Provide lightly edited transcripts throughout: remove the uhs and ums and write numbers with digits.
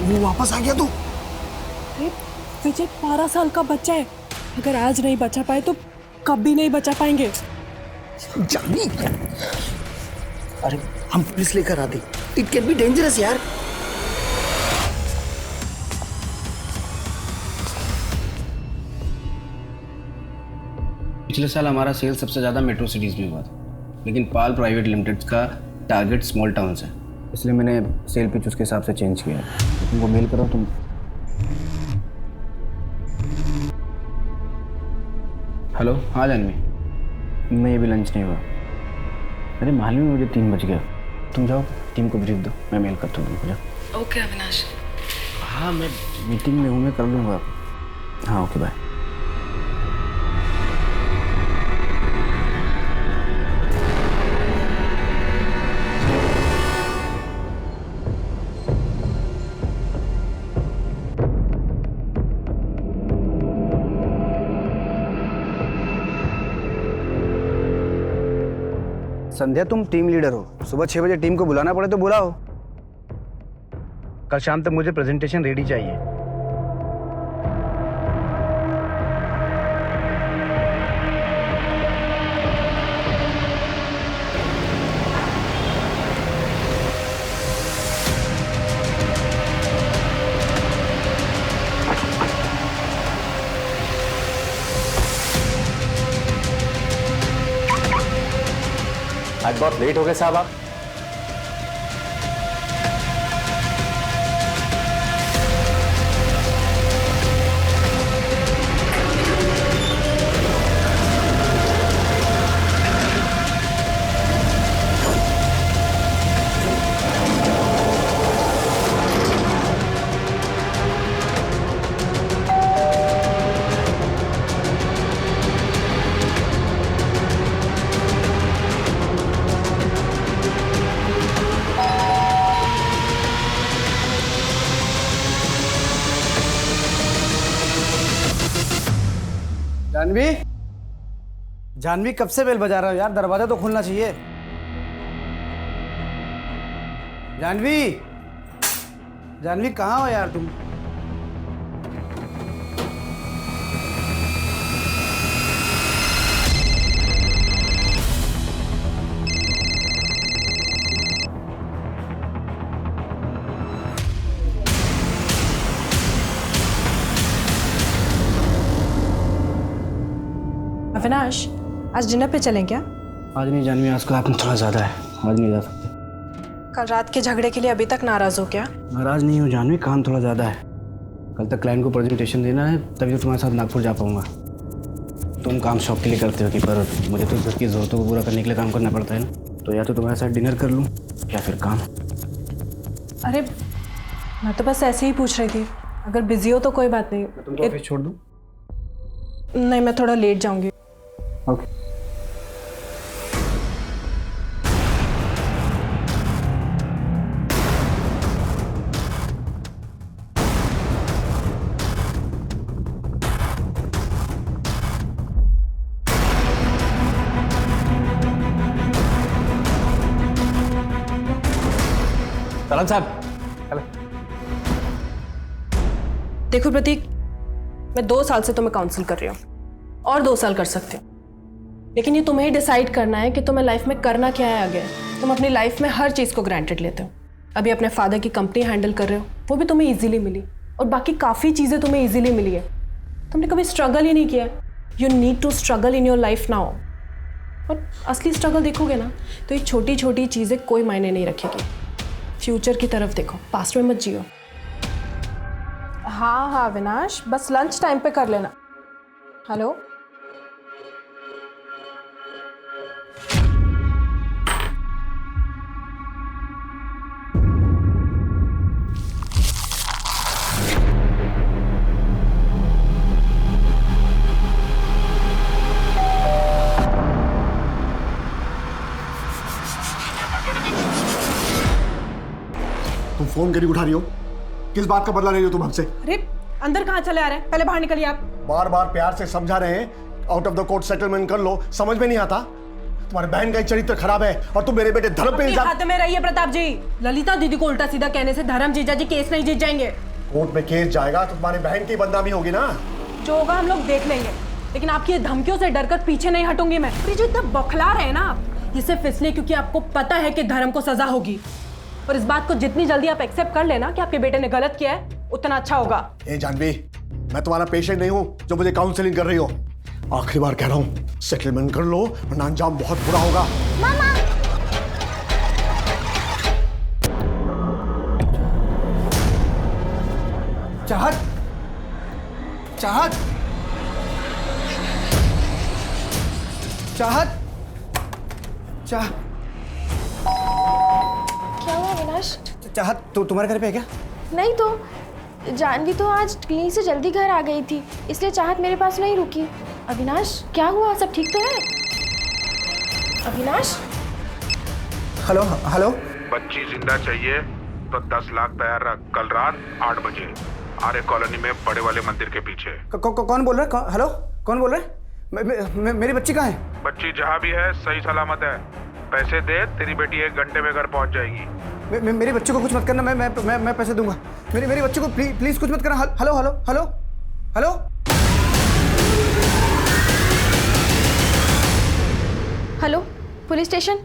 वो वापस आ गया तू? अरे विजय 12 साल का बच्चा है, अगर आज नहीं बचा पाए तो कभी नहीं बचा पाएंगे। जानवी, अरे हम पुलिस लेकर आते, इट कैन बी डेंजरस यार। पिछले साल हमारा सेल सबसे ज़्यादा मेट्रो सिटीज़ में हुआ था, लेकिन पाल प्राइवेट लिमिटेड का टारगेट स्मॉल टाउन्स है, इसलिए मैंने सेल पिच उसके हिसाब से चेंज किया है। तुमको मेल करो तुम। हेलो, हाँ जानवी, मैं अभी लंच नहीं हुआ। अरे मालूम है मुझे 3 बज गया। तुम जाओ, टीम को ब्रीफ दो, मैं मेल करता हूँ तुमको। जाओ। ओके अविनाश। हाँ मैं मीटिंग में हूँ, मैं कर लूँगा। हाँ ओके बाय। संध्या, तुम टीम लीडर हो, सुबह 6 बजे टीम को बुलाना पड़े तो बुलाओ। कल शाम तक मुझे प्रेजेंटेशन रेडी चाहिए। आज बहुत लेट हो गए साहब आप। जानवी, जानवी कब से बेल बजा रहा हो यार, दरवाजा तो खुलना चाहिए। जानवी, जानवी कहाँ हो यार तुम? अविनाश, आज डिनर पे चलें क्या? आज नहीं जानवी, आज का आपने थोड़ा ज़्यादा है, आज नहीं जा सकते। कल रात के झगड़े के लिए अभी तक नाराज हो क्या? नाराज नहीं हूँ जानवी, काम थोड़ा ज़्यादा है। कल तक क्लाइंट को प्रेजेंटेशन देना है, तभी तो तुम्हारे साथ नागपुर जा पाऊँगा। तुम काम शौक के लिए करते हो कि, पर मुझे तो घर की ज़रूरतों को पूरा करने के लिए काम करना पड़ता है ना। तो या तो तुम्हारे साथ डिनर कर लूँ या फिर काम। अरे मैं तो बस ऐसे ही पूछ रही थी, अगर बिजी हो तो कोई बात नहीं। तुम तो ऑफिस छोड़ दूँ? नहीं, मैं थोड़ा लेट जाऊंगी। ओके। तलन साहब, देखो प्रतीक, मैं 2 साल से तुम्हें काउंसिल कर रही हूँ और 2 साल कर सकती हूँ, लेकिन ये तुम्हें ही डिसाइड करना है कि तुम्हें लाइफ में करना क्या है आगे। तुम अपनी लाइफ में हर चीज़ को ग्रांटेड लेते हो। अभी अपने फादर की कंपनी हैंडल कर रहे हो, वो भी तुम्हें इजीली मिली, और बाकी काफ़ी चीज़ें तुम्हें इजीली मिली है। तुमने कभी स्ट्रगल ही नहीं किया। You need to struggle in your life now. और असली स्ट्रगल देखोगे ना, तो ये छोटी छोटी चीज़ें कोई मायने नहीं रखेगी। फ्यूचर की तरफ देखो, पास्ट में मत जियो। हाँ हाँ अविनाश, बस लंच टाइम पे कर लेना। हेलो, तुम फोन करी उठा रही हो? किस बात का बदला ले रही हो तुम हमसे? अरे अंदर कहाँ चले आ रहे हैं? पहले बाहर निकलिए आप। बार बार प्यार से समझा रहे हैं, out of the court settlement कर लो, समझ में नहीं आता? तुम्हारे बहन का ही चरित्र खराब है और तुम मेरे बेटे धर्म पे इल्जाम। हाथ में रहिए प्रताप जी। ललिता दीदी को उल्टा सीधा कहने से धर्म जीजा जी केस नहीं जीत जाएंगे। कोर्ट में केस जाएगा तो तुम्हारी बहन की बदनामी होगी ना। जो होगा हम लोग देख लेंगे, लेकिन आपकी ये धमकियों से डरकर पीछे नहीं हटूंगी मैं। और ये जो इतना बौखला रहे हैं ना आप, ये सिर्फ इसलिए क्योंकि आपको पता है कि धर्म को सजा होगी। और इस बात को जितनी जल्दी आप एक्सेप्ट कर लेना कि आपके बेटे ने गलत किया है, उतना अच्छा होगा। ए जानवी, मैं तुम्हारा पेशेंट नहीं हूं जो मुझे काउंसलिंग कर रही हो। आखिरी बार कह रहा हूं, सेटलमेंट कर लो वरना अंजाम बहुत बुरा होगा। मामा चाहत, चाहत, चाहत, चाह, क्या हुआ अविनाश? चाहत तो तुम्हारे घर पे है क्या? नहीं तो जानवी तो आज क्लिनिक से जल्दी घर आ गई थी, इसलिए चाहत मेरे पास नहीं रुकी। अविनाश क्या हुआ, सब ठीक तो है? Avinash hello hello. बच्ची जिंदा चाहिए तो 10 लाख तैयार रख। कल रात 8 बजे आर्य कॉलोनी में बड़े वाले मंदिर के पीछे। कौन बोल रहा है? हेलो, कौन बोल रहा है? मेरी बच्ची कहाँ है? बच्ची जहाँ भी है सही सलामत है। पैसे दे, तेरी बेटी 1 घंटे में घर पहुँच जाएगी। मेरी बच्ची को कुछ मत करना, मैं पैसे दूंगा। मेरी बच्ची को प्लीज कुछ मत करना। Hello hello hello hello. Hello, police station.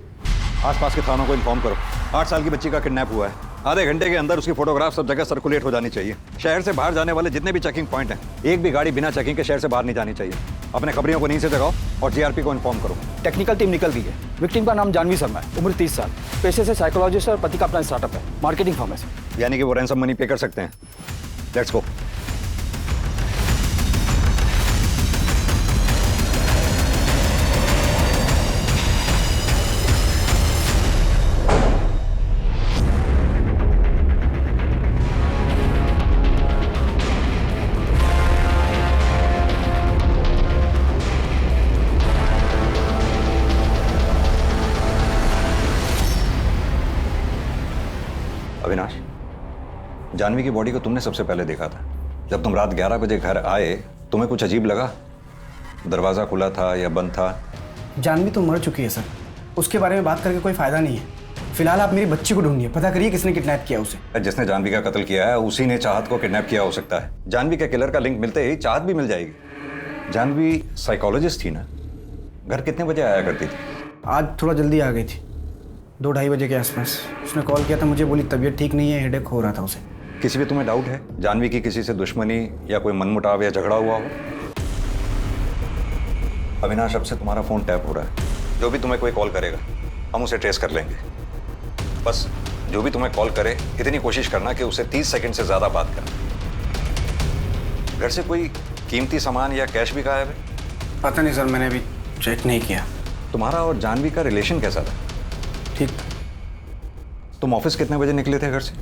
आसपास के थानों को इन्फॉर्म करो। 8 साल की बच्ची का किडनैप हुआ है। आधे घंटे के अंदर उसकी फोटोग्राफ सब जगह सर्कुलेट हो जानी चाहिए। शहर से बाहर जाने वाले जितने भी चेकिंग पॉइंट हैं, एक भी गाड़ी बिना चेकिंग के शहर से बाहर नहीं जानी चाहिए। अपने खबरियों को नींद से जगाओ और जीआरपी को इन्फॉर्म करो। टेक्निकल टीम निकल गई है। विक्टिम का नाम जानवी शर्मा है, उम्र 30 साल, पेशे से साइकोलॉजिस्ट और पति का अपना स्टार्टअप है, मार्केटिंग फर्म है। यानी कि वो रैंसम मनी पे कर सकते हैं। Let's go. अविनाश, जानवी की बॉडी को तुमने सबसे पहले देखा था। जब तुम रात 11 बजे घर आए, तुम्हें कुछ अजीब लगा? दरवाजा खुला था या बंद था? जानवी तो मर चुकी है सर, उसके बारे में बात करके कोई फायदा नहीं है। फिलहाल आप मेरी बच्ची को ढूंढिए, पता करिए किसने किडनैप किया उसे। जिसने जानवी का कत्ल किया है उसी ने चाहत को किडनैप किया हो सकता है। जानवी के किलर का लिंक मिलते ही चाहत भी मिल जाएगी। जानवी साइकोलॉजिस्ट थी ना, घर कितने बजे आया करती थी? आज थोड़ा जल्दी आ गई थी, 2-2:30 बजे के आसपास। उसने कॉल किया था मुझे, बोली तबीयत ठीक नहीं है, हेडेक हो रहा था उसे। किसी भी तुम्हें डाउट है जानवी की किसी से दुश्मनी या कोई मनमुटाव या झगड़ा हुआ हो? अविनाश, अब से तुम्हारा फोन टैप हो रहा है। जो भी तुम्हें कोई कॉल करेगा हम उसे ट्रेस कर लेंगे। बस जो भी तुम्हें कॉल करे इतनी कोशिश करना कि उसे 30 सेकंड से ज्यादा बात करना। घर से कोई कीमती सामान या कैश भी गायब है? पता नहीं सर, मैंने अभी चेक नहीं किया। तुम्हारा और जानवी का रिलेशन कैसा था? ठीक। तुम ऑफिस कितने बजे निकले थे घर से?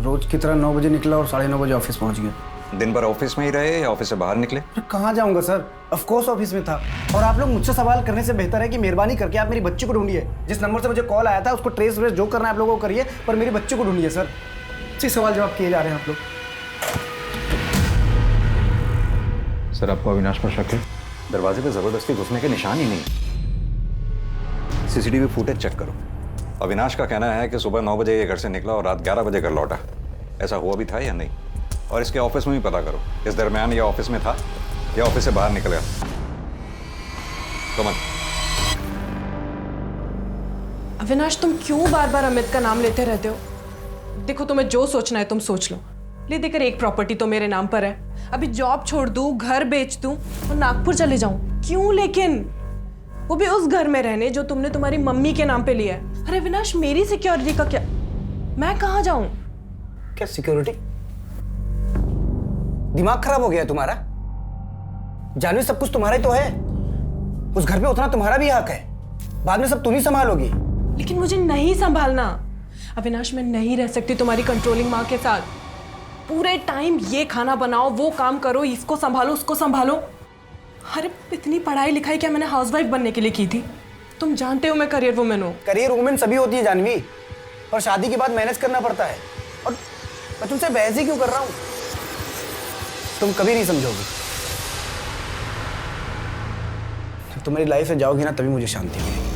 रोज की तरह 9 बजे निकला और 9:30 बजे ऑफिस पहुंच गया। दिन भर ऑफिस में ही रहे या ऑफिस से बाहर निकले? कहाँ जाऊंगा सर, ऑफ कोर्स ऑफिस में था। और आप लोग मुझसे सवाल करने से बेहतर है कि मेहरबानी करके आप मेरी बच्ची को ढूंढिए। जिस नंबर से मुझे कॉल आया था उसको ट्रेस व्रेस जो करना है आप लोगों को करिए, पर मेरी बच्ची को ढूंढिए सर। अच्छी सवाल जवाब किए जा रहे हैं आप लोग। सर, आपको अविनाश पर शक है? दरवाजे पे जबरदस्ती घुसने के निशान ही नहीं। सीसीटीवी फुटेज चेक करो। अविनाश का कहना है कि सुबह 9 बजे ये घर से निकला और रात 11 बजे घर लौटा। ऐसा हुआ भी था या नहीं? और इसके ऑफिस में भी पता करो, इस दरमियान ये ऑफिस में था या ऑफिस से बाहर निकल गया। कमल। अविनाश, तुम क्यों बार बार अमित का नाम लेते रहते हो? देखो, तुम्हें जो सोचना है तुम सोच लो। ले देकर एक प्रॉपर्टी तो मेरे नाम पर है। अभी जॉब छोड़ दूं, घर बेच दूं और नागपुर चले जाऊं? क्यों लेकिन? वो भी उस घर में रहने जो तुमने तुम्हारी मम्मी के नाम पे लिया है। अरे अविनाश, मेरी सिक्योरिटी का क्या? मैं कहाँ जाऊं? क्या सिक्योरिटी? दिमाग खराब हो गया है तुम्हारा? जानवी, सब कुछ तुम्हारा ही तो है। उस घर पे उतना तुम्हारा भी हक है। बाद में सब तुम ही संभालोगी। लेकिन मुझे नहीं संभालना अविनाश। मैं नहीं रह सकती तुम्हारी कंट्रोलिंग माँ के साथ। पूरे टाइम ये खाना बनाओ, वो काम करो, इसको संभालो, उसको संभालो। अरे इतनी पढ़ाई लिखाई क्या मैंने हाउसवाइफ बनने के लिए की थी? तुम जानते हो मैं करियर वुमेन हूँ। करियर वुमेन सभी होती है जानवी, और शादी के बाद मैनेज करना पड़ता है। और मैं तुमसे बहस ही क्यों कर रहा हूँ? तुम कभी नहीं समझोगी। तुम मेरी लाइफ में जाओगी ना तभी मुझे शांति मिलेगी।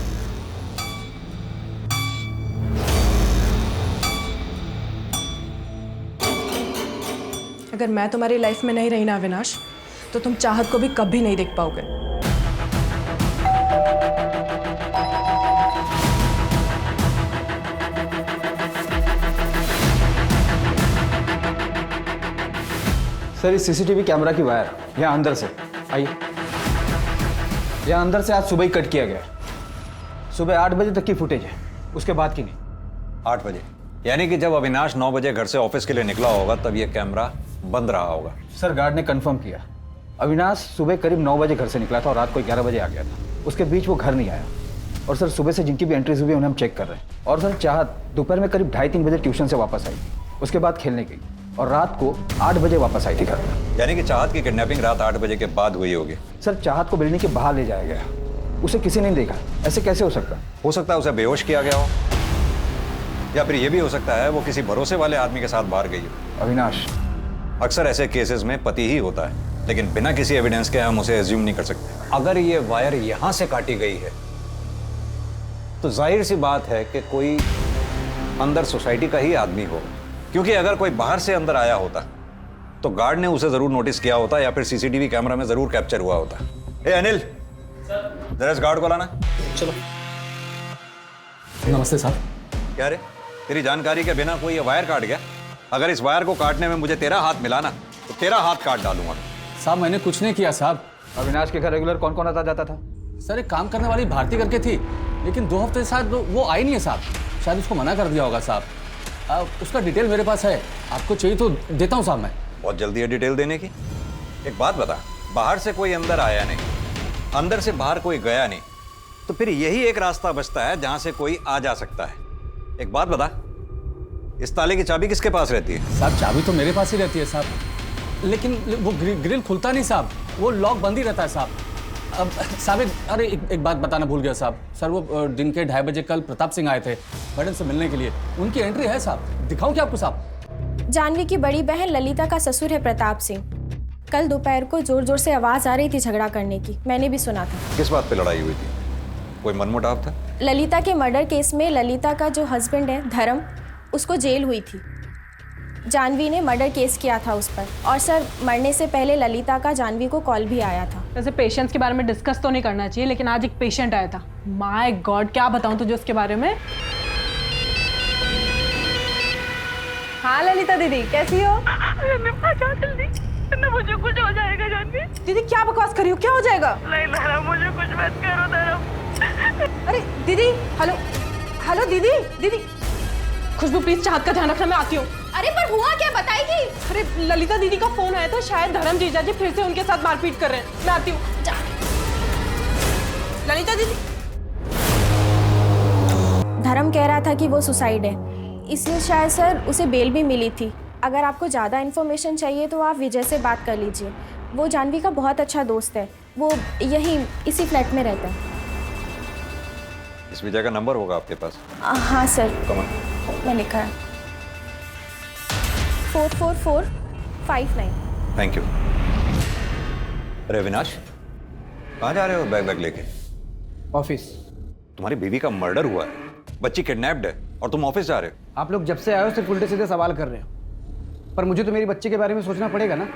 अगर मैं तुम्हारी लाइफ में नहीं रही ना अविनाश, तो तुम चाहत को भी कभी नहीं देख पाओगे। सर इस सीसीटीवी कैमरा की वायर यहाँ अंदर से आइए, यहाँ अंदर से आज सुबह ही कट किया गया है। सुबह 8 बजे तक की फुटेज है, उसके बाद की नहीं। 8 बजे यानी कि जब अविनाश 9 बजे घर से ऑफिस के लिए निकला होगा तब ये कैमरा बंद रहा होगा। सर गार्ड ने कंफर्म किया, अविनाश सुबह करीब 9 बजे घर से निकला था और रात को 11 बजे आ गया था। उसके बीच वो घर नहीं आया। और सर सुबह से जिनकी भी एंट्रीज हुई उन्हें हम चेक कर रहे हैं। और सर चाहत दोपहर में करीब 2:30-3 बजे ट्यूशन से वापस आई, उसके बाद खेलने गई और रात को 8 बजे वापस आई थी घर में। यानी कि चाहत की किडनैपिंग रात 8 बजे के बाद हुई होगी। सर चाहत को बिल्डिंग के बाहर ले जाया गया, उसे किसी ने नहीं देखा। ऐसे कैसे हो सकता? हो सकता है उसे बेहोश किया गया हो, या फिर यह भी हो सकता है वो किसी भरोसे वाले आदमी के साथ बाहर गई हो। अविनाश, अक्सर ऐसे केसेस में पति ही होता है, लेकिन बिना किसी एविडेंस के हम उसे एज्यूम नहीं कर सकते। अगर ये वायर यहां से काटी गई है तो जाहिर सी बात है कि कोई अंदर सोसाइटी का ही आदमी हो, क्योंकि अगर कोई बाहर से अंदर आया होता तो गार्ड ने उसे जरूर नोटिस किया होता या फिर सीसीटीवी कैमरा में जरूर कैप्चर हुआ होता। ए अनिल, जरा इस गार्ड को लाना। चलो। नमस्ते साहब। क्या रे, तेरी जानकारी के बिना कोई ये वायर काट गया? अगर इस वायर को काटने में मुझे तेरा हाथ मिला ना तो तेरा हाथ काट डालूंगा। साहब मैंने कुछ नहीं किया साहब। अविनाश के घर रेगुलर कौन कौन आता जाता था? सर एक काम करने वाली भारती करके थी, लेकिन 2 हफ्ते से वो आई नहीं है साहब। शायद उसको मना कर दिया होगा साहब। उसका डिटेल मेरे पास है, आपको चाहिए तो देता हूँ साहब मैं। बहुत जल्दी है डिटेल देने की। एक बात बता, बाहर से कोई अंदर आया नहीं, अंदर से बाहर कोई गया नहीं, तो फिर यही एक रास्ता बचता है जहां से कोई आ जा सकता है। एक बात बता, इस ताले की चाबी किसके पास रहती है? साहब चाबी तो मेरे पास ही रहती है साहब, लेकिन वो ग्रिल खुलता नहीं साहब, वो लॉक बंद ही रहता है साहब। अब साहब अरे एक बात बताना भूल गया साहब। सर वो दिन के 2:30 बजे कल प्रताप सिंह आए थे मैडम से मिलने के लिए, उनकी एंट्री है साहब, दिखाऊं क्या आपको साहब? जानवी की बड़ी बहन ललिता का ससुर है प्रताप सिंह। कल दोपहर को जोर जोर से आवाज आ रही थी झगड़ा करने की, मैंने भी सुना था। किस बात पे लड़ाई हुई थी? कोई मनमुटाव था? ललिता के मर्डर केस में ललिता का जो हस्बैंड है धर्म, उसको जेल हुई थी। जानवी ने मर्डर केस किया था उस पर, और सर मरने से पहले ललिता का जानवी को कॉल भी आया था। वैसे पेशेंट्स के बारे में डिस्कस तो नहीं करना चाहिए, लेकिन आज एक पेशेंट आया था। माय गॉड, क्या बताऊं तुझे उसके बारे में। हाँ ललिता दीदी, कैसी हो? जल्दी ना, मुझे कुछ हो जाएगा जानवी। दीदी क्या बकवास करी हो, क्या हो जाएगा? नहीं धर्म, मुझे कुछ मत करो धर्म। अरे दीदी, हेलो हेलो दीदी, दीदी खुशबू प्लीज चाहत का ध्यान रखना, मैं आती हूँ। अरे पर हुआ क्या, बताएगी? अरे ललिता दीदी का फोन आया था, शायद धर्म जीजा जी फिर से उनके साथ मारपीट कर रहे हैं। मैं आती हूँ। ललिता दीदी। धर्म कह रहा था कि वो सुसाइड है, इसलिए शायद सर उसे बेल भी मिली थी। अगर आपको ज़्यादा इन्फॉर्मेशन चाहिए तो आप विजय से बात कर लीजिए, वो जानवी का बहुत अच्छा दोस्त है, वो यही इसी फ्लैट में रहता है। इस विजय का नंबर होगा आपके पास? हाँ सर, कमन, मैं लिखा है 44459। Thank you. अरे अविनाश, कहाँ जा रहे हो बैग लेके? ऑफिस। तुम्हारी बीवी का मर्डर हुआ है, बच्ची किडनैप्ड है और तुम ऑफिस जा रहे हो? आप लोग जब से आए हो सिर्फ उल्टे सीधे सवाल कर रहे हो, पर मुझे तो मेरी बच्ची के बारे में सोचना पड़ेगा ना।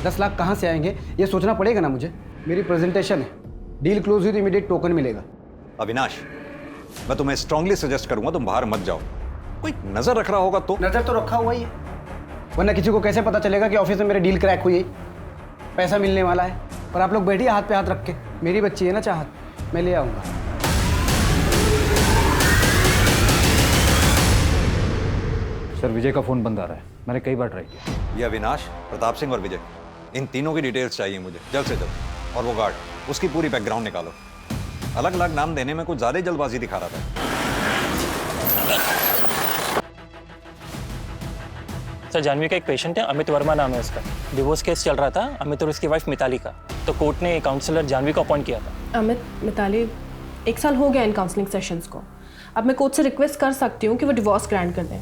10 लाख कहाँ से आएंगे ये सोचना पड़ेगा ना मुझे। मेरी प्रेजेंटेशन है, डील क्लोज हुई तो इमीडिएट टोकन मिलेगा। अविनाश, मैं तुम्हें स्ट्रांगली सजेस्ट करूंगा तुम बाहर मत जाओ। कोई नजर रख रहा होगा तो? नजर तो रखा हुआ ही है, वरना किसी को कैसे पता चलेगा कि ऑफिस में मेरे डील क्रैक हुई है, पैसा मिलने वाला है। पर आप लोग बैठिए हाथ पे हाथ रख के, मेरी बच्ची है ना चाहत, मैं ले आऊँगा। सर विजय का फोन बंद आ रहा है, मैंने कई बार ट्राई किया। ये अविनाश, प्रताप सिंह और विजय, इन तीनों की डिटेल्स चाहिए मुझे जल्द से जल्द। और वो गार्ड, उसकी पूरी बैकग्राउंड निकालो। अलग अलग नाम देने में कुछ ज्यादा ही जल्दबाजी दिखा रहा था। सर जानवी का एक पेशेंट है, अमित वर्मा नाम है उसका। डिवोर्स केस चल रहा था अमित और उसकी वाइफ मिताली का, तो कोर्ट ने काउंसलर जानवी को अपॉइंट किया था। अमित मिताली 1 साल हो गया इन काउंसलिंग सेशंस को। अब मैं कोर्ट से रिक्वेस्ट कर सकती हूँ कि वो डिवोर्स ग्रांट कर दें,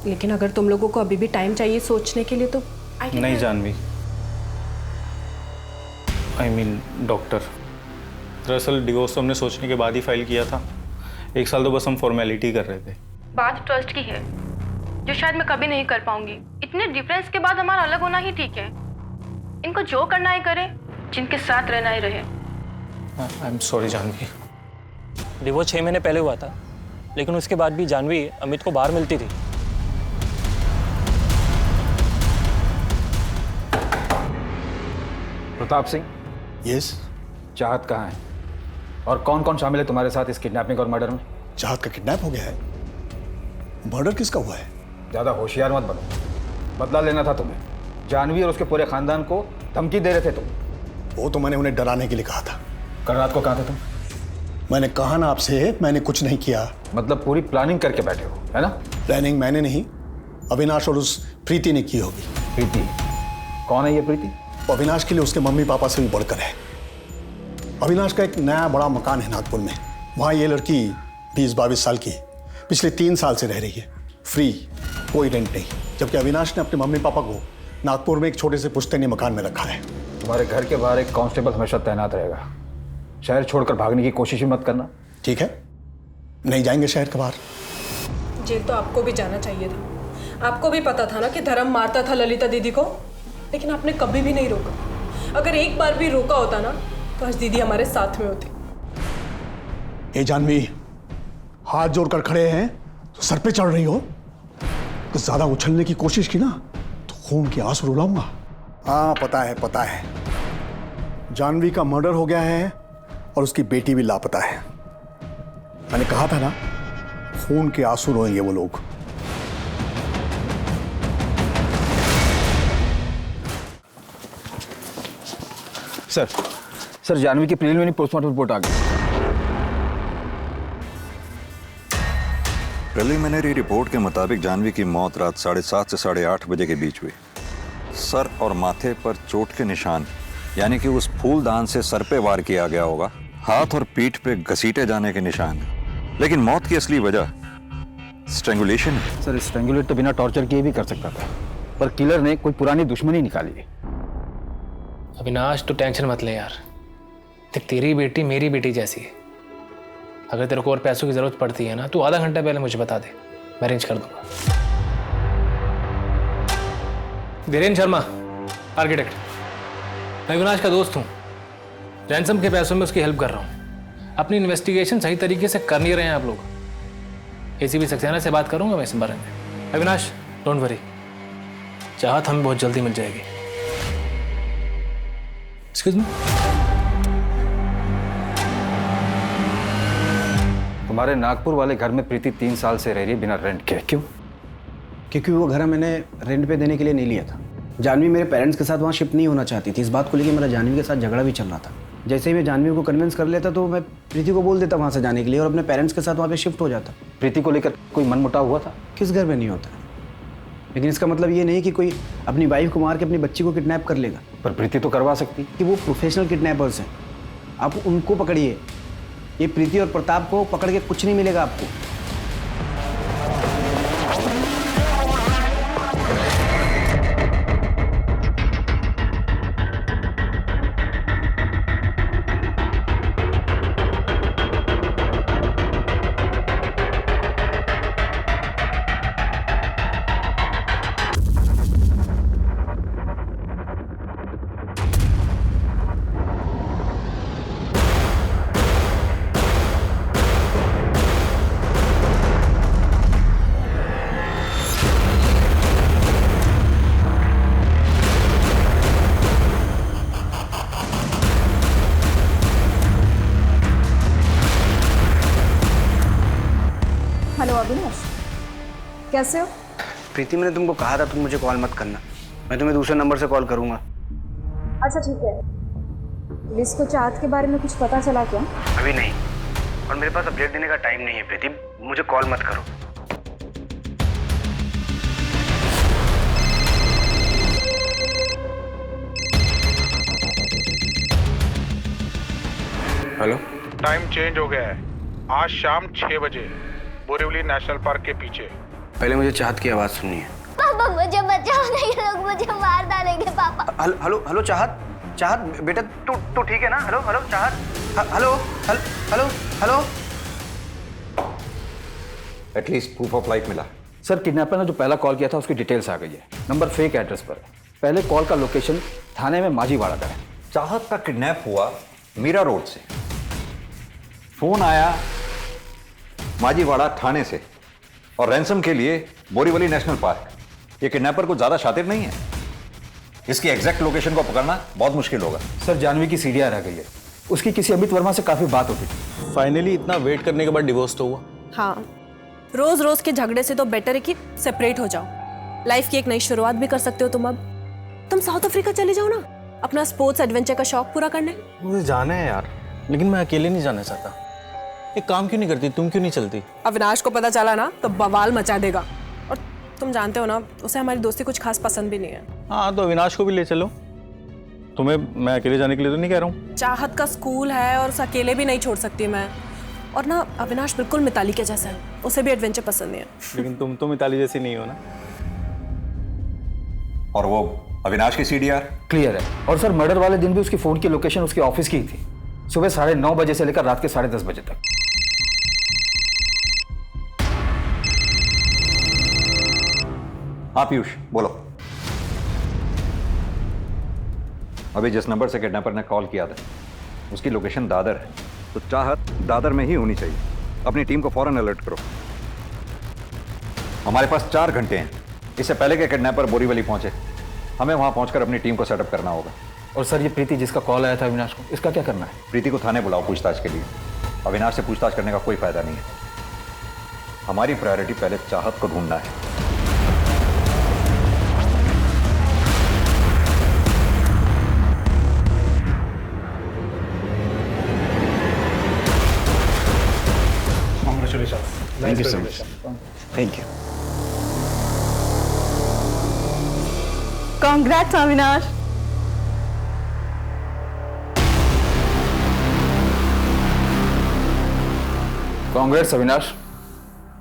लेकिन अगर तुम लोगों को अभी भी टाइम चाहिए सोचने के लिए तो नहीं जानवी, आई मीन डॉक्टर, दरअसल डिवोर्स तो हमने सोचने के बाद ही फाइल किया था। 1 साल तो बस हम फॉर्मेलिटी कर रहे थे। बात ट्रस्ट की है जो शायद मैं कभी नहीं कर पाऊंगी। इतने डिफरेंस के बाद हमारा अलग होना ही ठीक है। इनको जो करना है करे, जिनके साथ रहना ही रहे। I am sorry Janvi. Divorce 6 महीने पहले हुआ था, लेकिन उसके बाद भी जानवी अमित को बाहर मिलती थी। प्रताप सिंह, यस। चाहत कहाँ है और कौन कौन शामिल है तुम्हारे साथ इस किडनैपिंग और मर्डर में? चाहत का किडनैप हो गया है? मर्डर किसका हुआ है? ज्यादा होशियार मत बनो, बदला लेना था तुम्हें। जानवी और उसके पूरे खानदान को धमकी दे रहे थे तुम। वो तो मैंने उन्हें डराने के लिए कहा था। कल रात को कहाँ थे तुम? मैंने कहा ना आपसे, मैंने कुछ नहीं किया। मतलब पूरी प्लानिंग करके बैठे हो, है ना? प्लानिंग मैंने नहीं, अविनाश और उस प्रीति ने की होगी। प्रीति? कौन है ये प्रीति? अविनाश के लिए उसके मम्मी पापा से भी बढ़कर है। अविनाश का एक नया बड़ा मकान है नागपुर में। वहाँ ये लड़की 20-22 साल की पिछले 3 साल से रह रही है, फ्री, कोई रेंट नहीं। जबकि अविनाश ने अपने मम्मी पापा को नागपुर में एक छोटे से पुश्तैनी मकान में रखा है। तुम्हारे घर के बाहर एक कांस्टेबल हमेशा तैनात रहेगा। शहर छोड़कर भागने की कोशिश भी मत करना। ठीक है, नहीं जाएंगे शहर के बाहर। जेल तो आपको भी जाना चाहिए था। आपको भी पता था ना कि धर्म मारता था ललिता दीदी को, लेकिन आपने कभी भी नहीं रोका। अगर एक बार भी रोका होता ना तो आज दीदी हमारे साथ में होती। ए जानवी, हाथ जोड़कर खड़े हैं तो सर पे चढ़ रही हो। तो ज्यादा उछलने की कोशिश की ना तो खून के आंसू रुलाऊंगा। हाँ पता है। जानवी का मर्डर हो गया है और उसकी बेटी भी लापता है। मैंने कहा था ना, खून के आंसू रोएंगे वो लोग। सर जानवी की प्रिलिमिनरी पोस्टमार्टम रिपोर्ट आ गई। प्रिलिमिनरी रिपोर्ट के मुताबिक जानवी की मौत रात 7:30 से 8:30 बजे के बीच हुई। सर और माथे पर चोट के निशान, यानी कि उस फूलदान से सर पे वार किया गया होगा। हाथ और पीठ पे घसीटे जाने के निशान हैं। लेकिन मौत की असली वजह स्ट्रैंगुलेशन है। सर स्ट्रैंगुलेट तो बिना टॉर्चर किए भी कर सकता था, पर किलर ने कोई पुरानी दुश्मनी निकाली। अविनाश तो टेंशन मत ले यार, देख तेरी बेटी मेरी बेटी जैसी है। अगर तेरे को और पैसों की जरूरत पड़ती है ना, तो आधा घंटा पहले मुझे बता दे, मैं अरेंज कर दूंगा। धीरेन्द्र शर्मा, आर्किटेक्ट। मैं अविनाश का दोस्त हूँ। रैंसम के पैसों में उसकी हेल्प कर रहा हूँ। अपनी इन्वेस्टिगेशन सही तरीके से कर नहीं रहे हैं आप लोग। एसीपी सक्सेना से बात करूंगा मैं इस बारे में। अविनाश डोंट वरी, चाहत हमें बहुत जल्दी मिल जाएगी। Excuse me. तुम्हारे नागपुर वाले घर में प्रीति 3 साल से रह रही है बिना रेंट के। क्यों? क्योंकि वो घर मैंने रेंट पे देने के लिए नहीं लिया था। जानवी मेरे पेरेंट्स के साथ वहाँ शिफ्ट नहीं होना चाहती थी। इस बात को लेकर मेरा जानवी के साथ झगड़ा भी चल रहा था। जैसे ही मैं जानवी को कन्विंस कर लेता तो मैं प्रीति को बोल देता वहाँ से जाने के लिए और अपने पेरेंट्स के साथ वहाँ पे शिफ्ट हो जाता। प्रीति को लेकर कोई मनमुटाव हुआ था? किस घर में नहीं होता, लेकिन इसका मतलब ये नहीं कि कोई अपनी वाइफ को मार के अपनी बच्ची को किडनैप कर लेगा। पर प्रीति तो करवा सकती कि वो प्रोफेशनल किडनैपर्स हैं। आप उनको पकड़िए। ये प्रीति और प्रताप को पकड़ के कुछ नहीं मिलेगा आपको। हेलो अविनाश, कैसे हो? प्रीति, मैंने तुमको कहा था तुम मुझे कॉल मत करना। मैं तुम्हें दूसरे नंबर से कॉल करूंगा। अच्छा ठीक है। पुलिस को चाहत के बारे में कुछ पता चला क्या? अभी नहीं, और मेरे पास अपडेट देने का टाइम नहीं है। प्रीति, मुझे कॉल मत करो। हेलो। टाइम चेंज हो गया है। आज शाम 6 बजे बोरीवली नेशनल पार्क के पीछे। पहले मुझे चाहत की आवाज सुननी है। पापा मुझे बचाओ, नहीं लोग मुझे मार डालेंगे पापा। हेलो हेलो चाहत, चाहत बेटा तू ठीक है ना? हेलो हेलो चाहत, hello hello hello. At least proof of life मिला। सर किडनैपर ने जो पहला कॉल किया था उसकी डिटेल्स आ गई है। नंबर फेक एड्रेस पर है। पहले कॉल का लोकेशन थाने में माजीवाड़ा का है। चाहत का किडनैप हुआ मीरा रोड से, फोन आया माजीवाड़ा थाने से, और रैंसम के लिए बोरीवली नेशनल पार्क। ये किडनैपर को ज्यादा शातिर नहीं है। इसकी एग्जैक्ट लोकेशन को पकड़ना बहुत मुश्किल होगा। सर जानवी की सीढ़ियां रह गई है। उसकी किसी अमित वर्मा से काफी बात होती थी। फाइनली इतना वेट करने के बाद डिवोर्स तो हुआ। हाँ, रोज रोज के झगड़े से तो बेटर है कि सेपरेट हो जाओ। लाइफ की एक नई शुरुआत भी कर सकते हो तुम। अब तुम साउथ अफ्रीका चले जाओ ना, अपना स्पोर्ट्स एडवेंचर का शौक पूरा करने। मुझे जाना है यार, लेकिन मैं अकेले नहीं जाना चाहता। एक काम क्यों नहीं करती, तुम क्यों नहीं चलती? अविनाश को पता चला ना तो बवाल मचा देगा, और तुम जानते हो ना उसे हमारी दोस्ती कुछ खास पसंद भी नहीं है। हाँ तो अविनाश को भी ले चलो। तुम्हें मैं अकेले जाने के लिए तो नहीं कह रहा हूँ। चाहत का स्कूल है और उसे अकेले भी नहीं छोड़ सकती मैं। और ना अविनाश बिल्कुल मिताली के जैसा है, उसे भी एडवेंचर पसंद नहीं है। लेकिन तुम तो मिताली जैसी नहीं हो ना। और वो अविनाश की सीडीआर क्लियर है। और सर मर्डर वाले दिन भी उसकी फोन की लोकेशन उसके ऑफिस की ही थी, सुबह 9:30 बजे से लेकर रात के 10:30 बजे तक। हाँ पीयूष बोलो। अभी जिस नंबर से किडनैपर ने कॉल किया था उसकी लोकेशन दादर है, तो चाहत दादर में ही होनी चाहिए। अपनी टीम को फौरन अलर्ट करो। हमारे पास 4 घंटे हैं, इससे पहले के किडनैपर बोरीवली पहुंचे हमें वहां पहुंचकर अपनी टीम को सेटअप करना होगा। और सर ये प्रीति जिसका कॉल आया था अविनाश को, इसका क्या करना है? प्रीति को थाने बुलाओ पूछताछ के लिए। अविनाश से पूछताछ करने का कोई फायदा नहीं है। हमारी प्रायोरिटी पहले चाहत को ढूंढना है। Thank you so much. Thank you. Congrats Avinash. Congrats Avinash,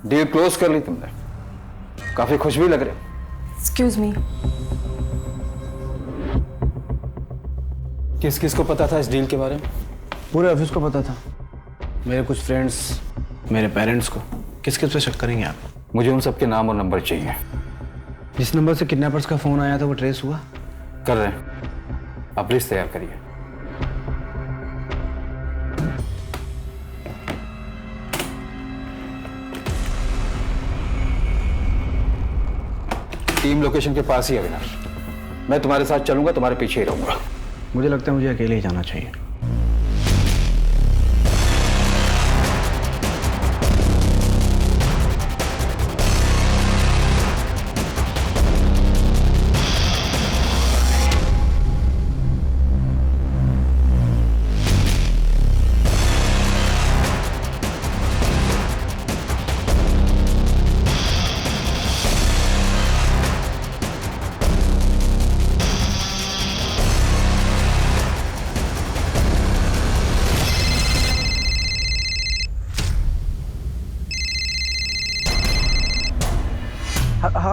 deal close कर ली तुमने। काफी खुश भी लग रहे। Excuse me. किस किस को पता था इस डील के बारे में? पूरे ऑफिस को पता था, मेरे कुछ फ्रेंड्स, मेरे पेरेंट्स को। किस किस पे शक करेंगे आप? मुझे उन सबके नाम और नंबर चाहिए। जिस नंबर से किडनैपर्स का फोन आया था वो ट्रेस हुआ? कर रहे हैं, आप लिस्ट तैयार करिए। टीम लोकेशन के पास ही अविनाश। मैं तुम्हारे साथ चलूंगा, तुम्हारे पीछे ही रहूंगा। मुझे लगता है मुझे अकेले ही जाना चाहिए।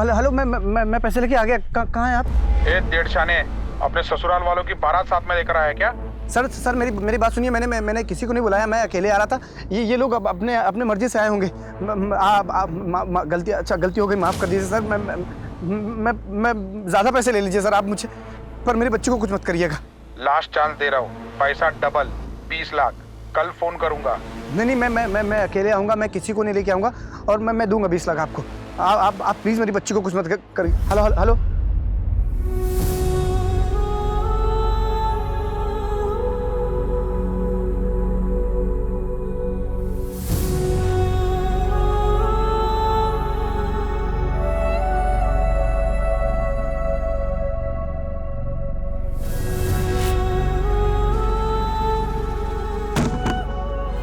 हेलो, मैं पैसे लेके आ गया। कहाँ हैं आप? डेढ़ शाने अपने ससुराल वालों की बारात साथ में लेकर आया क्या? सर मेरी बात सुनिए। मैंने किसी को नहीं बुलाया, मैं अकेले आ रहा था। ये लोग अपने मर्जी से आए होंगे। गलती हो गई, माफ़ कर दीजिए सर। मैं ज़्यादा पैसे ले लीजिए सर आप मुझे, पर मेरे बच्चे को कुछ मत करिएगा। लास्ट चांस दे रहा हूँ, पैसा डबल 20 लाख। कल फोन करूंगा। नहीं, मैं अकेले आऊँगा, मैं किसी को नहीं लेके आऊँगा, और मैं दूंगा 20 लाख आपको। आप प्लीज़ मेरी बच्ची को कुछ मत करिए। हेलो।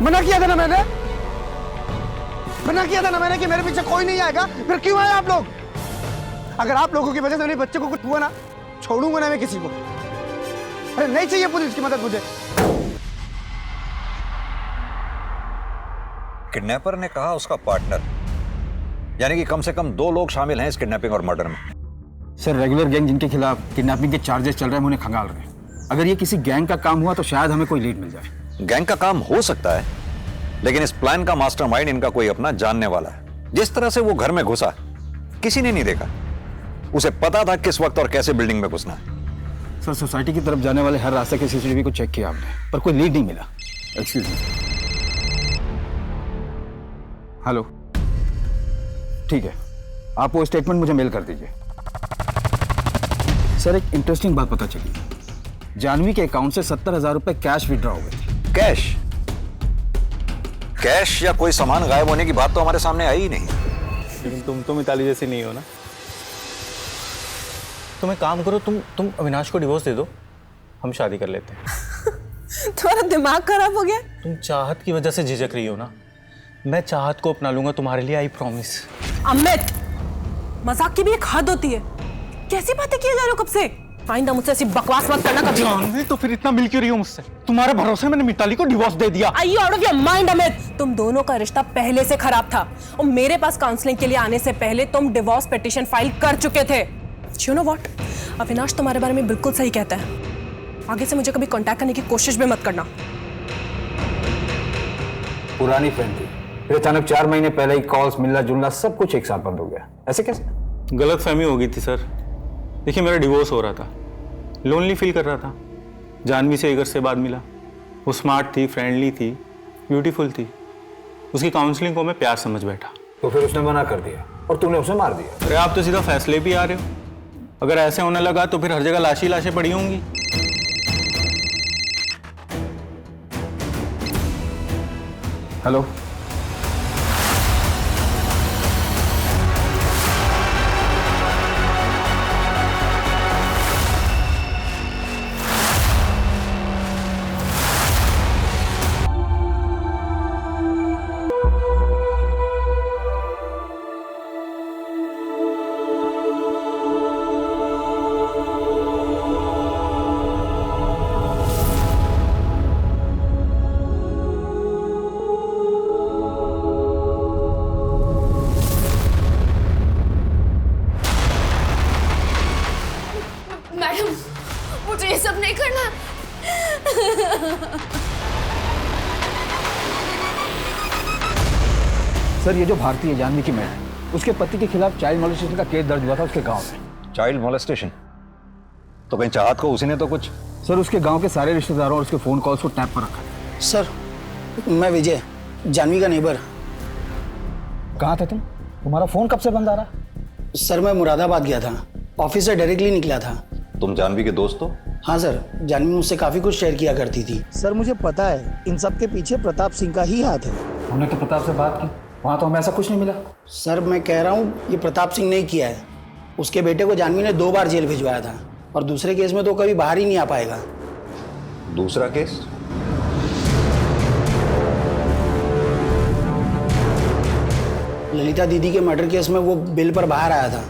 मना किया था ना मैंने कि मेरे पीछे कोई नहीं आएगा। फिर क्यों आए आप लोग? अगर आप लोगों की वजह से मेरे बच्चे को कुछ हुआ ना, छोड़ूंगा ना मैं किसी को। अरे नहीं चाहिए पुलिस की मदद मुझे। किडनैपर ने कहा उसका पार्टनर, यानी कि कम से कम 2 लोग शामिल हैं इस किडनैपिंग और मर्डर में। सर रेगुलर गैंग जिनके खिलाफ किडनैपिंग के चार्जेस चल रहे हैं, उन्हें खंगाल रहे हैं। अगर ये किसी गैंग का काम हुआ तो शायद हमें कोई लीड मिल जाए। गैंग का काम हो सकता है, लेकिन इस प्लान का मास्टरमाइंड इनका कोई अपना जानने वाला है। जिस तरह से वो घर में घुसा किसी ने नहीं देखा। उसे पता था किस वक्त और कैसे बिल्डिंग में घुसना है। सर सोसाइटी की तरफ जाने वाले हर रास्ते के सीसीटीवी को चेक किया हमने, पर कोई लीड नहीं मिला। Excuse me. हेलो, ठीक है, आप वो स्टेटमेंट मुझे मेल कर दीजिए। सर एक इंटरेस्टिंग बात पता चली, जानवी के अकाउंट से 70,000 रुपए कैश विड्रॉ हुए थे। कैश? कैश या कोई सामान गायब होने की बात तो हमारे सामने आई ही नहीं। लेकिन तुम तो मिताली जैसी नहीं हो ना। तुम एक काम करो, तुम अविनाश को डिवोर्स दे दो, हम शादी कर लेते हैं। तुम्हारा दिमाग खराब हो गया? तुम चाहत की वजह से झिझक रही हो ना, मैं चाहत को अपना लूंगा तुम्हारे लिए, आई प्रॉमिस। अमित, मजाक की भी एक हद होती है। कैसी बातें किए जा रहे हो कब से? आइंदा मुझसे ऐसी बकवास मत करना कभी। जानवी तो फिर इतना मिल क्यों रही हो मुझसे? तुम्हारे भरोसे मैंने मिताली को डिवोर्स दे दिया। Are you out of your mind, Amit? तुम दोनों का रिश्ता पहले से खराब था और मेरे पास काउंसलिंग के लिए आने से पहले तुम डिवोर्स पिटीशन फाइल कर चुके थे। You know what? अविनाश तुम्हारे बारे में बिल्कुल सही कहता है। आगे से मुझे कभी कांटेक्ट करने की कोशिश भी मत करना। पुरानी फ्रेंड थी, फिर अचानक 4 महीने पहले ही कॉल्स, मिलना जुलना सब कुछ एक साथ बंद हो गया। ऐसे कैसे? गलत फहमी हो गई थी सर। देखिए मेरा डिवोर्स हो रहा था, लोनली फील कर रहा था। जानवी से एक घर से बाद मिला। वो स्मार्ट थी, फ्रेंडली थी, ब्यूटीफुल थी। उसकी काउंसलिंग को मैं प्यार समझ बैठा। तो फिर उसने मना कर दिया और तूने उसे मार दिया। अरे आप तो सीधा फैसले भी आ रहे हो। अगर ऐसे होने लगा तो फिर हर जगह लाशी लाशें पड़ी होंगी। हेलो, मैडम, मुझे ये सब नहीं करना। सर ये जो भारतीय जानवी की मैड है, उसके पति के खिलाफ चाइल्ड मोलेस्टेशन का केस दर्ज हुआ था उसके गांव में। Child molestation? तो कहीं चाहत को उसी ने तो कुछ? सर उसके गांव के सारे रिश्तेदारों और उसके फोन कॉल्स को टैप पर रखा है। सर मैं विजय, जानवी का नेबर। कहाँ थे तुम? तुम्हारा फोन कब से बंद आ रहा? सर मैं मुरादाबाद गया था, ऑफिस से डायरेक्टली निकला था। तुम जानवी के दोस्त हो? हाँ सर, जानवी मुझसे काफ़ी कुछ शेयर किया करती थी। सर मुझे पता है इन सब के पीछे प्रताप सिंह का ही हाथ है। हमने तो प्रताप से बात की, वहाँ तो हमें ऐसा कुछ नहीं मिला। सर मैं कह रहा हूँ ये प्रताप सिंह ने किया है। उसके बेटे को जानवी ने 2 बार जेल भिजवाया था और दूसरे केस में तो कभी बाहर ही नहीं आ पाएगा। दूसरा केस? ललिता दीदी के मर्डर केस में वो बेल पर बाहर आया था,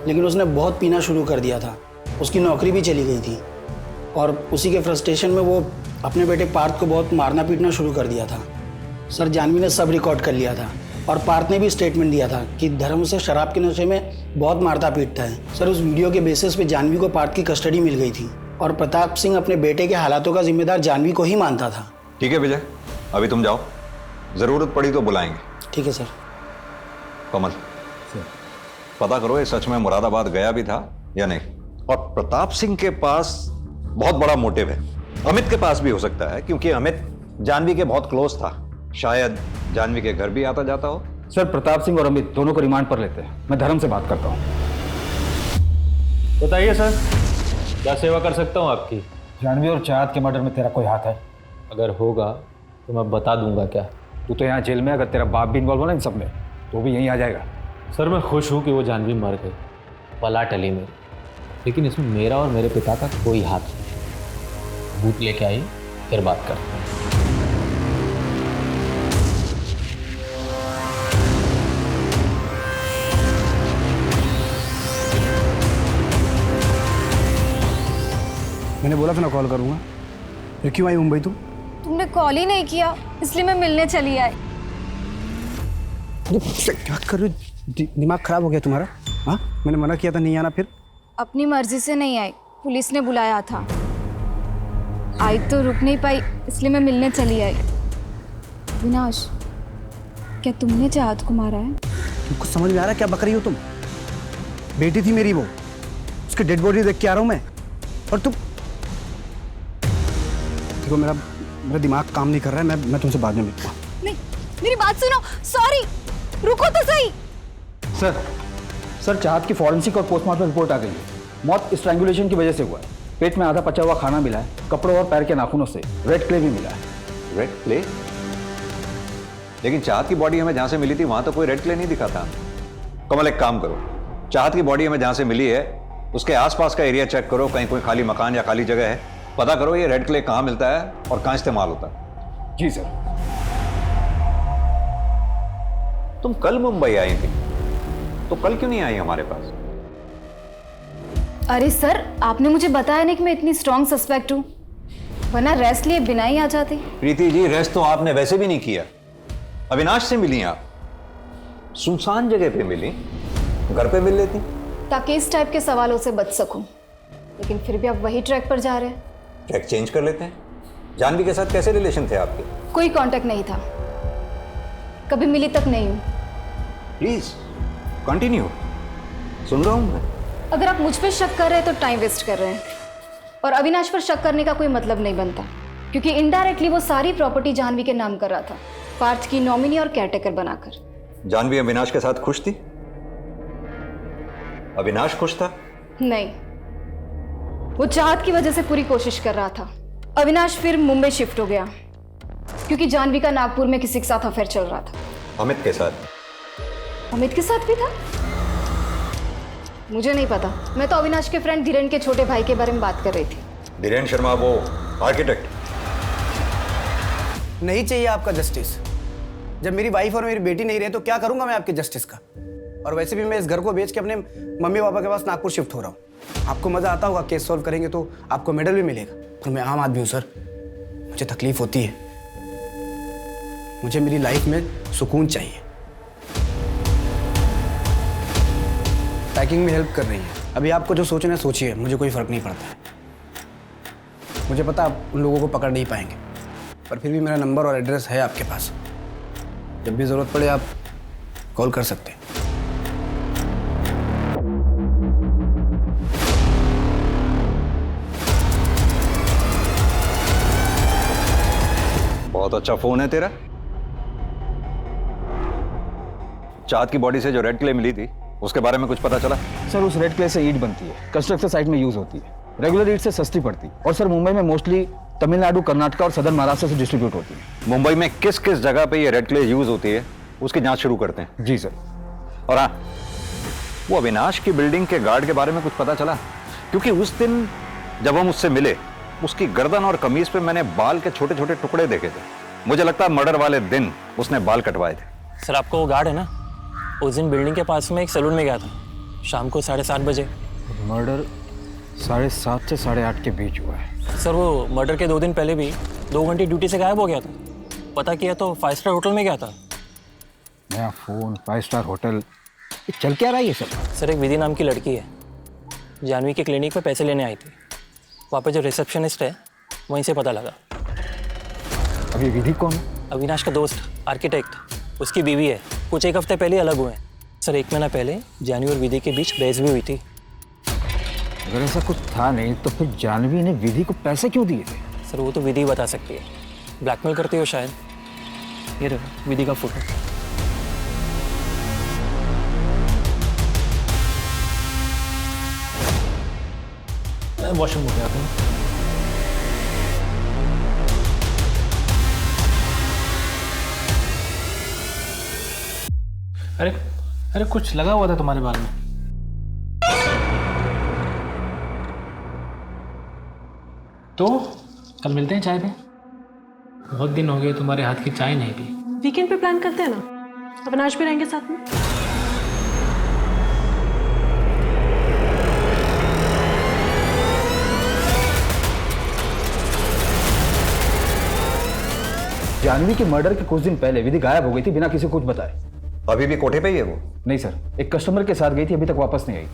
लेकिन उसने बहुत पीना शुरू कर दिया था। उसकी नौकरी भी चली गई थी और उसी के फ्रस्ट्रेशन में वो अपने बेटे पार्थ को बहुत मारना पीटना शुरू कर दिया था। सर जानवी ने सब रिकॉर्ड कर लिया था और पार्थ ने भी स्टेटमेंट दिया था कि धर्म उसे शराब के नशे में बहुत मारता पीटता है। सर उस वीडियो के बेसिस पे जानवी को पार्थ की कस्टडी मिल गई थी और प्रताप सिंह अपने बेटे के हालातों का जिम्मेदार जानवी को ही मानता था। ठीक है विजय, अभी तुम जाओ, जरूरत पड़ी तो बुलाएंगे। ठीक है सर। कमल पता करो ये सच में मुरादाबाद गया भी था या नहीं। और प्रताप सिंह के पास बहुत बड़ा मोटिव है, अमित के पास भी हो सकता है, क्योंकि अमित जानवी के बहुत क्लोज था। शायद जानवी के घर भी आता जाता हो। सर प्रताप सिंह और अमित दोनों को रिमांड पर लेते हैं, मैं धर्म से बात करता हूँ। बताइए सर, क्या सेवा कर सकता हूँ आपकी? जानवी और चाहत के मर्डर में तेरा कोई हाथ है? अगर होगा तो मैं बता दूंगा। क्या तू तो यहाँ जेल में, अगर तेरा बाप भी इन्वॉल्व हो ना इन सब में तो भी यहीं आ जाएगा। सर मैं खुश हूँ कि वो जानवी मर गई, पला टली मेरी, लेकिन इसमें मेरा और मेरे पिता का कोई हाथ नहीं। भूत लेके आई, फिर बात करते हैं। मैंने बोला था ना कॉल करूँगा, फिर क्यों आई मुंबई तुम? तुमने कॉल ही नहीं किया, इसलिए मैं मिलने चली आई। क्या कर रहे हो? दिमाग खराब हो गया तुम्हारा? हाँ मैंने मना किया था नहीं आना, फिर? अपनी मर्जी से नहीं आई, पुलिस ने बुलाया था। आई तो रुक नहीं पाई, इसलिए मैं मिलने चली आई। विनाश, क्या तुमने चाहत को मारा है? तुमको समझ में आ रहा है क्या बक रही हो तुम? बेटी थी मेरी वो, उसकी डेड बॉडी देख के आ रहा हूं मैं, और तुम देखो मेरा दिमाग काम नहीं कर रहा है। मैं तुमसे बाद में मिलूंगा। नहीं, मेरी बात सुनो। सॉरी, रुको तो सही। सर चाहत की फॉरेंसिक और पोस्टमार्टम रिपोर्ट आ गई है। मौत स्ट्रैंगुलेशन की वजह से हुआ है। पेट में आधा पचा हुआ खाना मिला है, कपड़ों और पैर के नाखूनों से रेड क्ले भी मिला है। Red clay? लेकिन चाहत की बॉडी हमें जहां से मिली थी वहां तो कोई रेड क्ले नहीं दिखा था। कमल एक काम करो, चाहत की बॉडी हमें जहां से मिली है उसके आसपास का एरिया चेक करो, कहीं कोई खाली मकान या खाली जगह है, पता करो ये रेड क्ले कहां मिलता है और कहां इस्तेमाल होता है। जी सर। तुम कल मुंबई आई थी तो कल क्यों नहीं आई हमारे पास? अरे सर, आपने मुझे बताया नहीं कि मैं इतनी स्ट्रॉन्ग सस्पेक्ट हूँ, वरना रेस्ट लिए बिना ही आ जाती। प्रीति जी, रेस्ट तो आपने वैसे भी नहीं किया। अविनाश से मिली आप, सुनसान जगह पे मिली, घर पे मिल लेती ताकि इस टाइप के सवालों से बच सकूं। लेकिन फिर भी आप वही ट्रैक पर जा रहे हैं। ट्रैक चेंज कर लेते हैं। जानवी के साथ कैसे रिलेशन थे आपके? कोई कांटेक्ट नहीं था, कभी मिली तक नहीं हूं। प्लीज कंटिन्यू, सुन रहा हूं मैं। अगर आप मुझ पर शक कर रहे हैं तो टाइम वेस्ट कर रहे हैं, और अविनाश पर शक करने का कोई मतलब नहीं बनता, क्योंकि इनडायरेक्टली वो सारी प्रॉपर्टी जानवी के नाम कर रहा था, पार्थ की नॉमिनी और केयरटेकर बनाकर। जानवी अविनाश के साथ खुश थी? अविनाश खुश था? नहीं, वो चाहत की वजह से पूरी कोशिश कर रहा था। अविनाश फिर मुंबई शिफ्ट हो गया क्योंकि जानवी का नागपुर में किसी के साथ अफेयर चल रहा था। अमित के साथ? अमित के साथ भी था? मुझे नहीं पता, मैं तो अविनाश के फ्रेंड धीरेन के छोटे भाई के बारे में बात कर रही थी। धीरेन शर्मा, वो आर्किटेक्ट? नहीं चाहिए आपका जस्टिस। जब मेरी वाइफ और मेरी बेटी नहीं रहे तो क्या करूंगा मैं आपके जस्टिस का? और वैसे भी मैं इस घर को बेच के अपने मम्मी पापा के पास नागपुर शिफ्ट हो रहा हूँ। आपको मजा आता होगा, केस सॉल्व करेंगे तो आपको मेडल भी मिलेगा, पर मैं आम आदमी हूँ सर, मुझे तकलीफ होती है। मुझे मेरी लाइफ में सुकून चाहिए। पैकिंग में हेल्प कर रही है, अभी आपको जो सोचना है सोचिए, मुझे कोई फर्क नहीं पड़ता है। मुझे पता आप उन लोगों को पकड़ नहीं पाएंगे, पर फिर भी मेरा नंबर और एड्रेस है आपके पास, जब भी जरूरत पड़े आप कॉल कर सकते हैं। बहुत अच्छा फोन है तेरा। चाहत की बॉडी से जो रेड क्ले मिली थी उसके बारे में कुछ पता चला? सर उस रेड क्ले से ईंट बनती है, कंस्ट्रक्शन साइट में यूज होती है। रेगुलर ईंट से सस्ती पड़ती है, और सर मुंबई में मोस्टली तमिलनाडु, कर्नाटक और सदर्न महाराष्ट्र से डिस्ट्रीब्यूट होती है। मुंबई में किस किस जगह पे ये रेड क्ले यूज होती है उसकी जांच शुरू करते हैं। जी सर। और हाँ, वो अविनाश की बिल्डिंग के गार्ड के बारे में कुछ पता चला? क्योंकि उस दिन जब हम उससे मिले उसकी गर्दन और कमीज पे मैंने बाल के छोटे छोटे टुकड़े देखे थे। मुझे लगता है मर्डर वाले दिन उसने बाल कटवाए थे। सर आपको वो गार्ड है ना, उस दिन बिल्डिंग के पास में एक सैलून में गया था शाम को 7:30 बजे। मर्डर 7:30 से 8:30 के बीच हुआ है। सर वो मर्डर के 2 दिन पहले भी 2 घंटे ड्यूटी से गायब हो गया था। पता किया तो 5 स्टार होटल में गया था। नया फोन, 5 स्टार होटल, ये चल क्या रहा है ये सब? सर एक विधि नाम की लड़की है, जानवी के क्लिनिक पे पैसे लेने आई थी। वहाँ पे जो रिसेप्शनिस्ट है वहीं से पता लगा। अभी विधि कौन है? अविनाश का दोस्त, आर्किटेक्ट, उसकी बीवी है। कुछ 1 हफ्ते पहले अलग हुए हैं। सर 1 महीना पहले जानवी और विधि के बीच बहस भी हुई थी। अगर ऐसा कुछ था नहीं तो फिर जानवी ने विधि को पैसे क्यों दिए थे? सर वो तो विधि बता सकती है, ब्लैकमेल करती हो शायद। ये रहा विधि का फोटो। वॉशरूम हो गया था। अरे अरे कुछ लगा हुआ था तुम्हारे बाल में। तो कल मिलते हैं चाय पे। बहुत दिन हो गए तुम्हारे हाथ की चाय नहीं पी। वीकेंड पे प्लान करते हैं ना, अविनाश भी रहेंगे साथ में। जानवी के मर्डर के कुछ दिन पहले विधि गायब हो गई थी बिना किसी को कुछ बताए। अभी भी कोठे पे ही है वो? नहीं सर, एक कस्टमर के साथ गई थी, अभी तक वापस नहीं आई।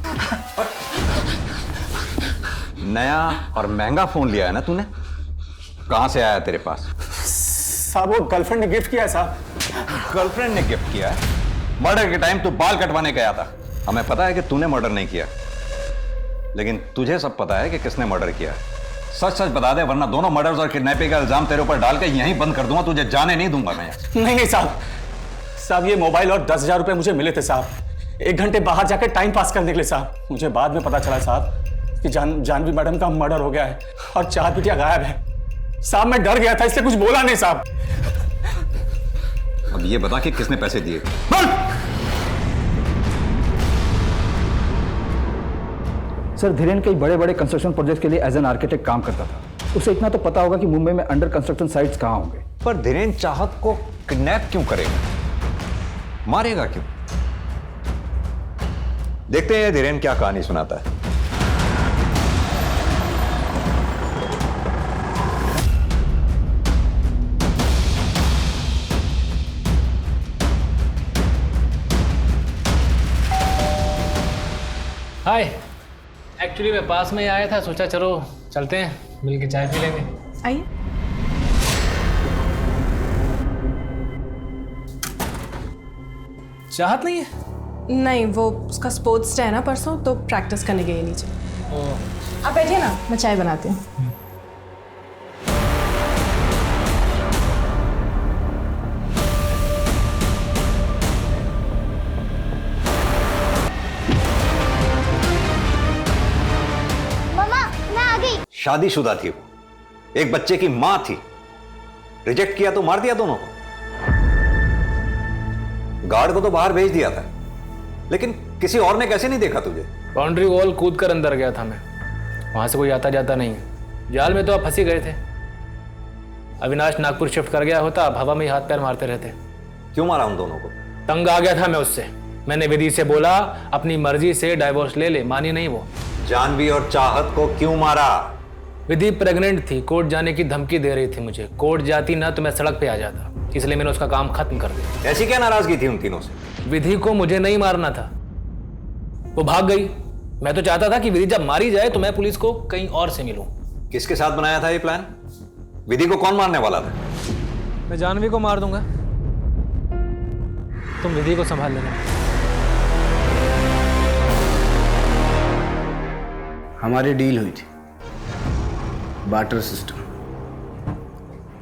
नया और महंगा फोन लिया है ना तूने? कहाँ से आया तेरे पास? साहब वो गर्लफ्रेंड ने गिफ्ट किया है साहब। गर्लफ्रेंड ने गिफ्ट किया है? मर्डर के टाइम तू बाल कटवाने गया था। हमें पता है कि तूने मर्डर नहीं किया, लेकिन तुझे सब पता है कि किसने मर्डर किया है। सच सच बता दे, वरना दोनों मर्डर्स और किडनैपिंग का इल्जाम तेरे ऊपर डाल के यहीं बंद कर दूंगा, तुझे जाने नहीं दूंगा मैं। नहीं साहब, ये मोबाइल और 10,000 रुपए मुझे मिले थे साहब, 1 घंटे बाहर जाकर टाइम पास करने के लिए साहब। मुझे बाद में पता चला साहब कि जानवी मैडम का मर्डर हो गया है और 4 बिटिया गायब है साहब। मैं डर गया था, इसलिए कुछ बोला नहीं साहब। अब ये बता कि किसने पैसे दिए? सर, धीरेन कई बड़े बड़े कंस्ट्रक्शन प्रोजेक्ट के लिए एज एन आर्किटेक्ट काम करता था। उसे इतना तो पता होगा कि मुंबई में अंडर कंस्ट्रक्शन साइट्स कहाँ होंगे। पर धीरेन चाहत को किडनैप क्यों करेगा, मारेगा क्यों? देखते हैं धीरेन क्या कहानी सुनाता है। हाय, एक्चुअली मैं पास में ही आया था, सोचा चलो चलते हैं, मिल के चाय पी लेंगे। आइए। चाहत नहीं है? नहीं, वो उसका स्पोर्ट्स डे है ना परसों, तो प्रैक्टिस करने गई नीचे। आप बैठिए ना, मैं चाय बनाती हूँ। शादीशुदा थी वो, एक बच्चे की मां थी। रिजेक्ट किया तो मार दिया दोनों को। गार्ड को तो बाहर भेज दिया था, लेकिन किसी और ने कैसे नहीं देखा तुझे? बाउंड्री वॉल कूद कर अंदर गया था मैं, वहां से कोई आता जाता नहीं है। जाल में तो आप फंसी गए थे। अविनाश नागपुर शिफ्ट कर गया होता, आप हवा में ही हाथ पैर मारते रहते। क्यों मारा उन दोनों को? तंग आ गया था मैं उससे। मैंने विधि से बोला अपनी मर्जी से डाइवोर्स ले ले, मानी नहीं वो। जानवी और चाहत को क्यों मारा? विधि प्रेग्नेंट थी, कोर्ट जाने की धमकी दे रही थी मुझे। कोर्ट जाती ना तो मैं सड़क पे आ जाता, इसलिए मैंने उसका काम खत्म कर दिया। ऐसी क्या नाराजगी थी उन तीनों से? विधि को मुझे नहीं मारना था, वो भाग गई। मैं तो चाहता था कि विधि जब मारी जाए तो मैं पुलिस को कहीं और से मिलूं। किसके साथ बनाया था ये प्लान? विधि को कौन मारने वाला था? मैं जानवी को मार दूंगा, तुम विधि को संभाल लेना। हमारी डील हुई थी, बार्टर सिस्टम,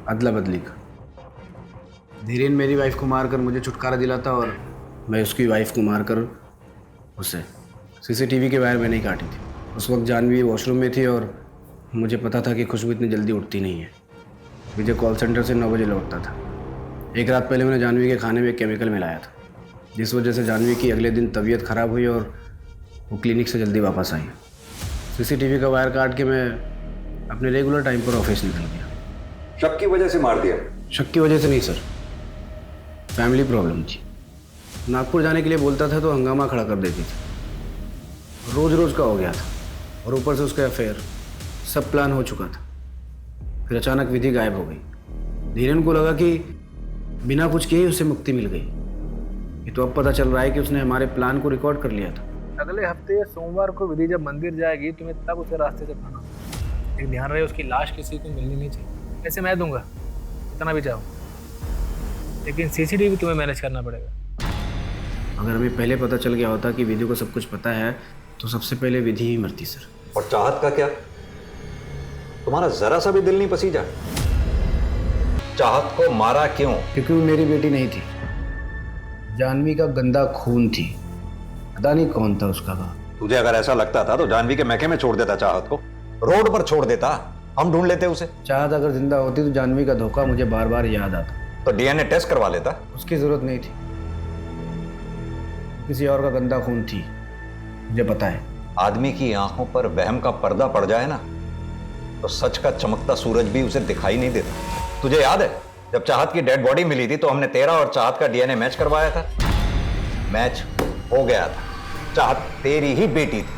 अदला बदली का। धीरेन मेरी वाइफ को मारकर मुझे छुटकारा दिलाता और मैं उसकी वाइफ को मारकर उसे। सीसीटीवी के वायर मैंने ही काटी थी। उस वक्त जानवी वॉशरूम में थी और मुझे पता था कि खुशबू इतनी जल्दी उठती नहीं है। विजय कॉल सेंटर से 9 बजे लौटता था। एक रात पहले मैंने जानवी के खाने में एक केमिकल मिलाया था, जिस वजह से जानवी की अगले दिन तबीयत खराब हुई और वो क्लिनिक से जल्दी वापस आई। सीसीटीवी का वायर काट के मैं अपने रेगुलर टाइम पर ऑफिस निकल गया। शक की वजह से मार दिया? शक की वजह से नहीं सर, फैमिली प्रॉब्लम थी। नागपुर जाने के लिए बोलता था तो हंगामा खड़ा कर देती थी। रोज रोज का हो गया था और ऊपर से उसका अफेयर। सब प्लान हो चुका था, फिर अचानक विधि गायब हो गई। धीरेन को लगा कि बिना कुछ किए उसे मुक्ति मिल गई। ये तो अब पता चल रहा है कि उसने हमारे प्लान को रिकॉर्ड कर लिया था। अगले हफ्ते सोमवार को विधि जब मंदिर जाएगी तुम्हें तब उसे रास्ते से पाना। लेकिन ध्यान रहे उसकी लाश किसी को मिलनी नहीं चाहिए। ऐसे मैं दूंगा कितना भी चाहो, लेकिन सीसीटीवी तुम्हें मैनेज करना पड़ेगा। अगर हमें पहले पता चल गया होता कि विधि को सब कुछ पता है तो सबसे पहले विधि ही मरती सर। और चाहत का क्या? तुम्हारा जरा सा भी दिल नहीं पसीजा? चाहत को मारा क्यों? क्योंकि वो मेरी बेटी नहीं थी, जानवी का गंदा खून थी। पता नहीं कौन था उसका बाप। तुझे अगर ऐसा लगता था तो जानवी के मैके में छोड़ देता, चाहत को रोड पर छोड़ देता, हम ढूंढ लेते उसे। चाहत अगर जिंदा होती तो जानवी का धोखा मुझे बार बार याद आता। तो डीएनए टेस्ट करवा लेता। उसकी जरूरत नहीं थी, किसी और का गंदा खून थी, मुझे पता है। आदमी की आंखों पर वहम का पर्दा पड़ जाए ना तो सच का चमकता सूरज भी उसे दिखाई नहीं देता। तुझे याद है जब चाहत की डेड बॉडी मिली थी तो हमने तेरा और चाहत का डीएनए मैच करवाया था। मैच हो गया था, चाहत तेरी ही बेटी थी।